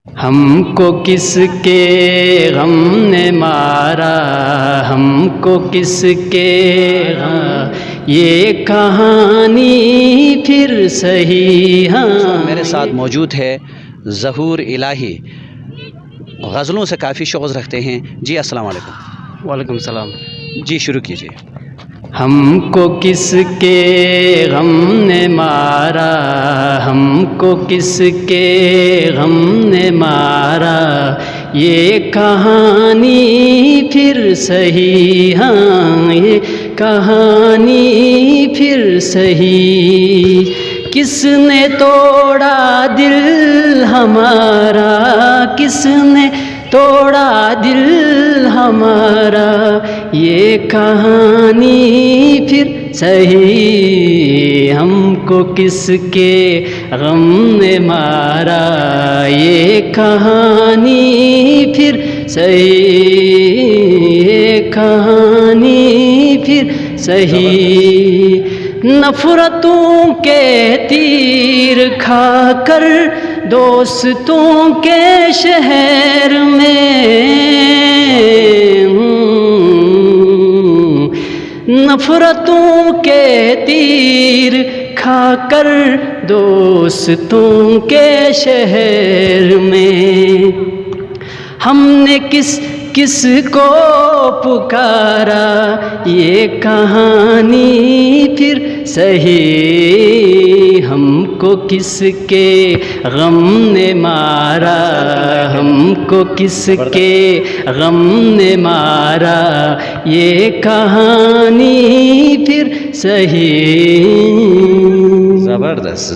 ہم کو کس کے غم نے مارا، ہم کو کس کے غم، یہ کہانی پھر صحیح ہاں۔ میرے ساتھ موجود ہے ظہور الہی، غزلوں سے کافی شوق رکھتے ہیں جی۔ السلام علیکم۔ وعلیکم السلام۔ جی شروع کیجیے۔ ہم کو کس کے غم نے مارا، ہم کو کس کے غم نے مارا، یہ کہانی پھر صحیح ہاں، یہ کہانی پھر صحیح۔ کس نے توڑا دل ہمارا، کس نے توڑا دل ہمارا، یہ کہانی پھر صحیح۔ ہم کو کس کے غم نے مارا، یہ کہانی پھر صحیح، یہ کہانی پھر صحیح۔ نفرتوں کے تیر کھا کر دوستوں کے شہر میں، نفرتوں کے تیر کھا کر دوستوں کے شہر میں، ہم نے کس کس کو پکارا، یہ کہانی پھر صحیح۔ ہم کو کس کے غم نے مارا، ہم کو کس کے غم نے مارا، یہ کہانی پھر صحیح۔ زبردست۔